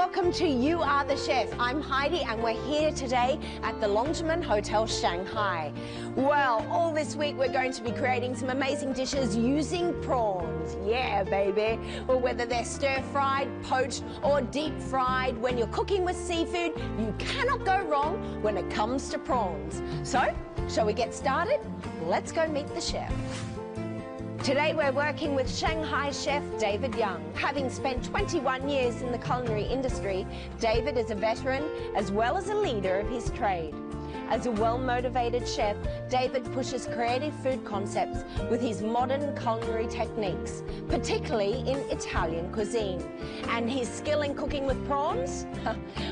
welcome to You Are the Chef. I'm Heidi and we're here today at the Longement Hotel, Shanghai. Well, all this week we're going to be creating some amazing dishes using prawns. Yeah, baby. Well, whether they're stir-fried, poached or deep-fried, when you're cooking with seafood, you cannot go wrong when it comes to prawns. So, shall we get started? Let's go meet the chef. Today we're working with Shanghai chef David Young. Having spent 21 years in the culinary industry, David is a veteran as well as a leader of his trade. As a well-motivated chef, David pushes creative food concepts with his modern culinary techniques, particularly in Italian cuisine. And his skill in cooking with prawns?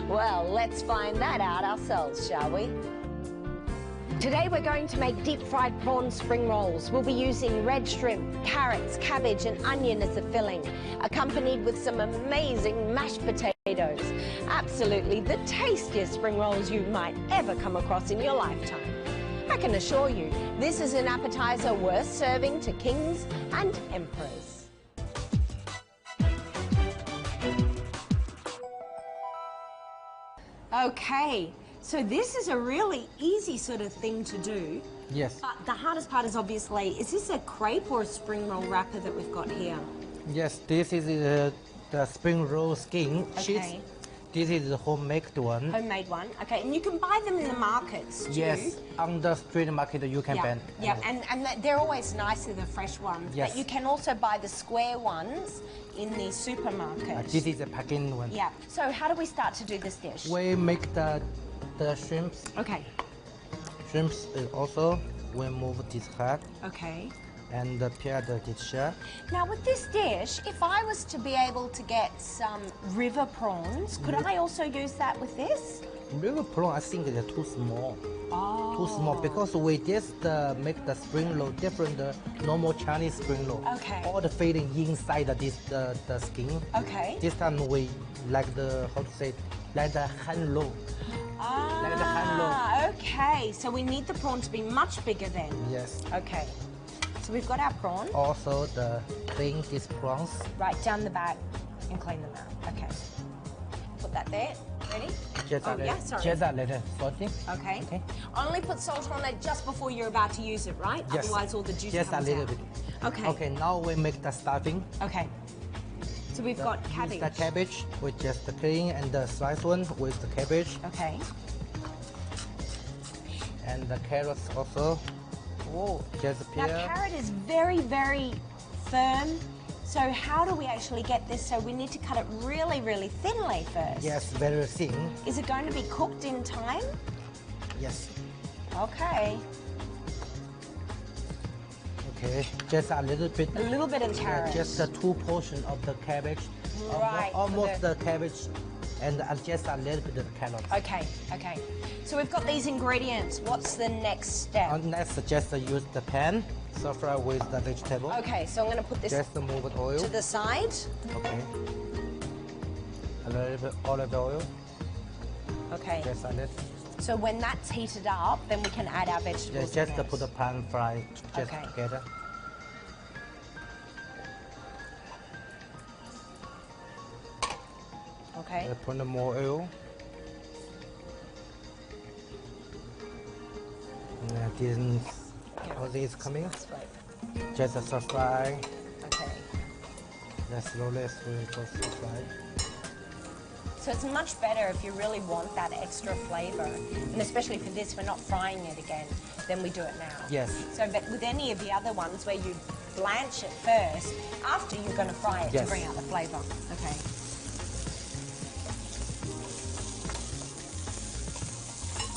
Well, let's find that out ourselves, shall we? Today we're going to make deep-fried prawn spring rolls. We'll be using red shrimp, carrots, cabbage and onion as the filling, accompanied with some amazing mashed potatoes. Absolutely the tastiest spring rolls you might ever come across in your lifetime. I can assure you, this is an appetizer worth serving to kings and emperors. Okay. So this is a really easy sort of thing to do. Yes. But the hardest part is obviously, is this a crepe or a spring roll wrapper that we've got here? Yes, this is the spring roll skin sheet. Okay. This is the homemade one. Homemade one. Okay, and you can buy them in the markets too. Yes, on the street market you can buy. Yeah, and they're always nicer, the fresh ones. Yes. But you can also buy the square ones in the supermarket. This is a packing one. Yeah. So how do we start to do this dish? We make the shrimps. Okay. Shrimps is also we move this head. Okay. And prepare this shell. Now with this dish, if I was to be able to get some river prawns, could I also use that with this? River prawn, I think they're too small. Oh. Too small because we just make the spring roll different normal Chinese spring roll. Okay. All the filling inside the skin. Okay. This time we like the how to say like the hand roll. Ah. Like the hand roll. Okay. So we need the prawn to be much bigger then. Yes. Okay. So we've got our prawn. Also the clean these prawns. Right down the back and clean them out. Okay. Put that there. Ready? Just sorry. a little salty. Okay. Okay. Only put salt on it just before you're about to use it, right? Yes. Otherwise all the juice just comes a little out. bit. Okay. Okay, now we make the stuffing. Okay. So we've got cabbage. The cabbage with just the clean and the sliced one with the cabbage. Okay. And the carrots also. Oh. Just Now peel. carrot is very, very firm. So how do we actually get this? So we need to cut it really, really thinly first. Yes, very thin. Is it going to be cooked in time? Yes. Okay. Okay, just a little bit. A little bit of the carrot. Just the 2 portions of the cabbage. Right. Almost the cabbage and just a little bit of the carrots. Okay, okay. So we've got these ingredients. What's the next step? Next, just use the pan, stir fry with the vegetable. Okay, so I'm going to put this Just move the oil. to the side. Okay. A little bit olive oil. Okay. Just a little. So when that's heated up, then we can add our vegetables. Just in put the pan fry just Okay. together. Okay. Put more oil. And how this is coming. Right. Just a stir fry. Okay. Let's slowly stir fry. So it's much better if you really want that extra flavour, and especially for this, we're not frying it again, then we do it now. Yes. So but with any of the other ones where you blanch it first, after you're going to fry it to Yes. bring out the flavour. Okay.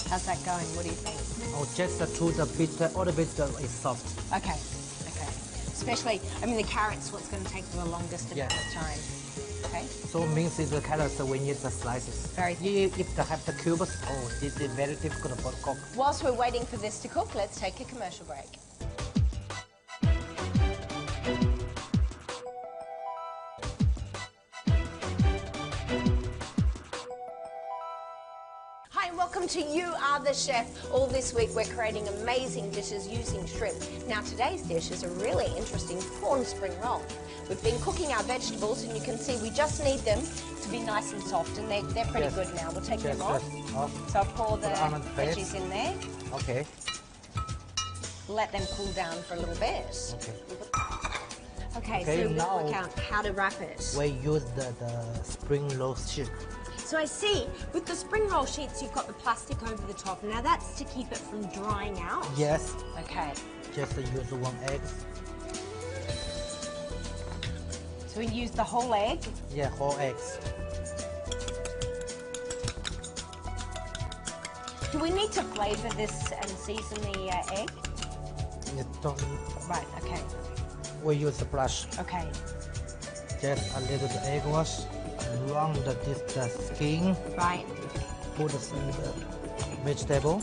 How's that going? What do you think? Oh, just to the bit, all the bit is soft. Okay, okay. Especially, I mean, the carrot's what's going to take the longest amount of time. Okay. So means the carrots we need the slices. Very thin. If they have the cubes, oh, this is very difficult for cook. Whilst we're waiting for this to cook, let's take a commercial break. Welcome to You Are the Chef. All this week we're creating amazing dishes using shrimp. Now today's dish is a really interesting prawn spring roll. We've been cooking our vegetables and you can see we just need them to to be nice and soft, and they're pretty good now. We'll take them off. So I'll pour the veggies in there. Okay. Let them cool down for a little bit. Okay. Okay, so now we'll work out how to wrap it. We use the spring roll sheet. So I see, with the spring roll sheets, you've got the plastic over the top. Now that's to keep it from drying out? Yes. Okay. Just use 1 egg. So we use the whole egg? Yeah, whole eggs. Do we need to flavour this and season the egg? You don't. Right, okay. We use the brush. Okay. Just a little bit egg wash. Around the skin. Right. Put some vegetable.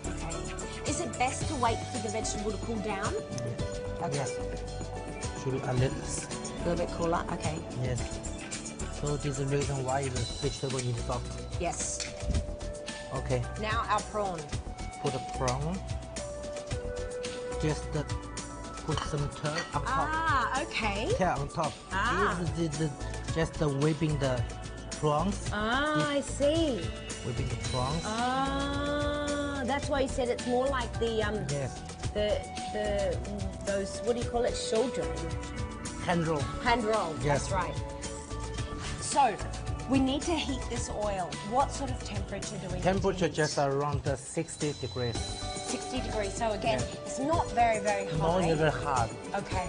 Okay. Is it best to wait for the vegetable to cool down? Yeah. Okay. Yes. Should a little bit cooler, okay. Yes. So this is the reason why the vegetable is soft. Yes. Okay. Now our prawn. Put the prawn. Just put some turd on top. Ah, okay. Yeah, on top. Ah. This is just whipping the prawns. Ah, I see. Whipping the prawns. Ah, that's why you said it's more like the Yes. those, what do you call it, children? Hand roll. Hand roll. Yes. That's right. So we need to heat this oil. What sort of temperature do we need Temperature to heat? just around 60 degrees. 60 degrees. So again, Yeah. it's not very, very high. Not even hard. Okay.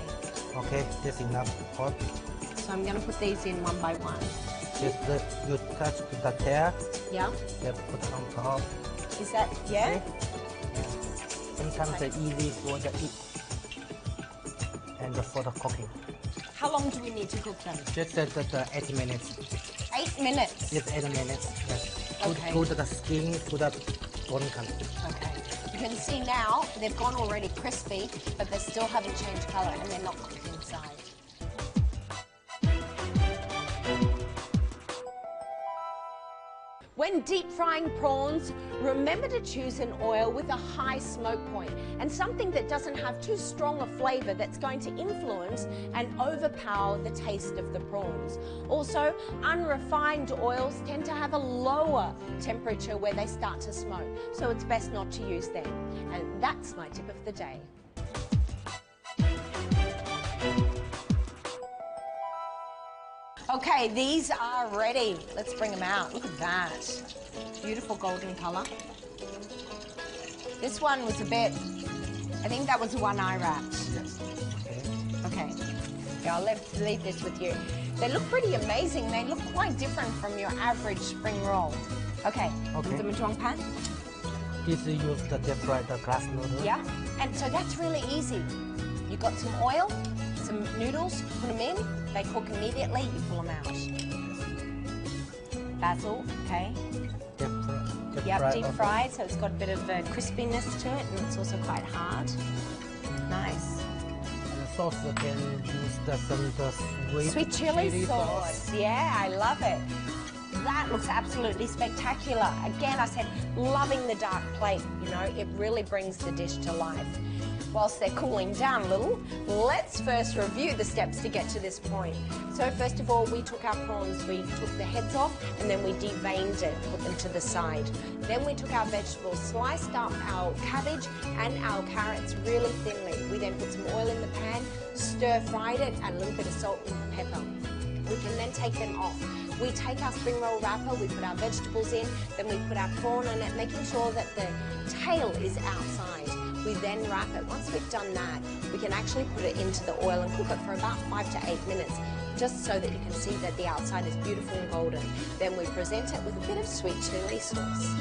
Okay, that's enough hot. So I'm going to put these in one by one. Just you touch the tail. Yeah. Then put on top. Is that, yeah? Okay. Sometimes it's easy for the eat and for the cooking. How long do we need to cook them? Just the 8 minutes. 8 minutes? Just 8 minutes. Yes. Okay. To the skin, to the bone color. Okay. You can see now they've gone already crispy, but they still haven't changed colour and they're not cooked inside. When deep frying prawns, remember to choose an oil with a high smoke point and something that doesn't have too strong a flavour that's going to influence and overpower the taste of the prawns. Also, unrefined oils tend to have a lower temperature where they start to smoke, so it's best not to use them. And that's my tip of the day. Okay, these are ready. Let's bring them out. Look at that. Beautiful golden colour. This one was a bit, I think that was the one I wrapped. Yes. Okay. Yeah, I'll leave this with you. They look pretty amazing. They look quite different from your average spring roll. Okay. Okay. Put them into one pan. This is use the deep fry the glass noodle. Yeah. And so that's really easy. You got some oil, some noodles, put them in. They cook immediately. You pull them out. Basil, okay. Deep fried, so it's got a bit of crispiness to it, and it's also quite hard. Nice. And the sauce you can use some sweet chili sauce. Yeah, I love it. That looks absolutely spectacular. Again, I said, loving the dark plate. You know, it really brings the dish to life. Whilst they're cooling down a little, let's first review the steps to get to this point. So first of all, we took our prawns, we took the heads off, and then we deveined it, put them to the side. Then we took our vegetables, sliced up our cabbage and our carrots really thinly. We then put some oil in the pan, stir-fried it, add a little bit of salt and pepper. We can then take them off. We take our spring roll wrapper, we put our vegetables in, then we put our prawn on it, making sure that the tail is outside. We then wrap it. Once we've done that, we can actually put it into the oil and cook it for about 5 to 8 minutes, just so that you can see that the outside is beautiful and golden. Then we present it with a bit of sweet chili sauce.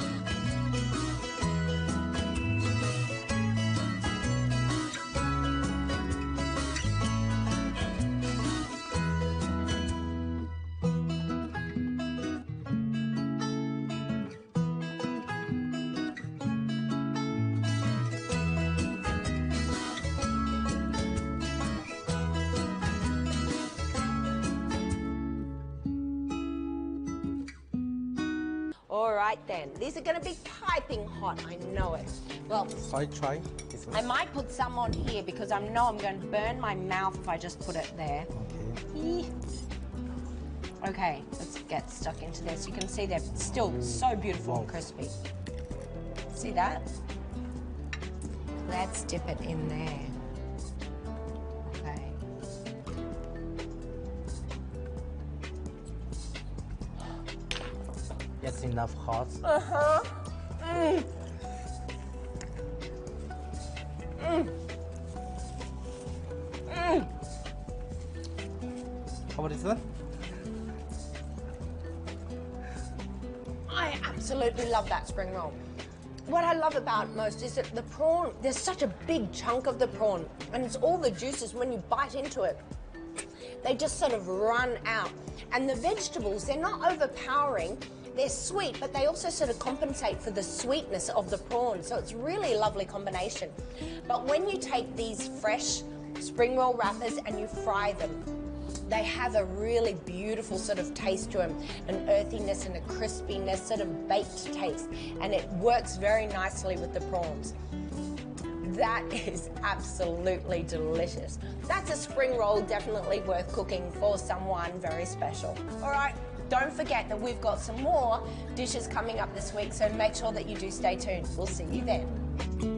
All right then, these are going to be piping hot, I know it. Well, I try this one. I might put some on here because I know I'm going to burn my mouth if I just put it there. Okay. Okay, let's get stuck into this. You can see they're still so beautiful and crispy. See that? Let's dip it in there. Okay. That's enough hot. Uh-huh. How about this one? I absolutely love that spring roll. What I love about it most is that the prawn, there's such a big chunk of the prawn, and it's all the juices when you bite into it. They just sort of run out. And the vegetables, they're not overpowering. They're sweet, but they also sort of compensate for the sweetness of the prawn. So it's really a lovely combination. But when you take these fresh spring roll wrappers and you fry them, they have a really beautiful sort of taste to them, an earthiness and a crispiness, sort of baked taste, and it works very nicely with the prawns. That is absolutely delicious. That's a spring roll definitely worth cooking for someone very special. All right, don't forget that we've got some more dishes coming up this week, so make sure that you do stay tuned. We'll see you then.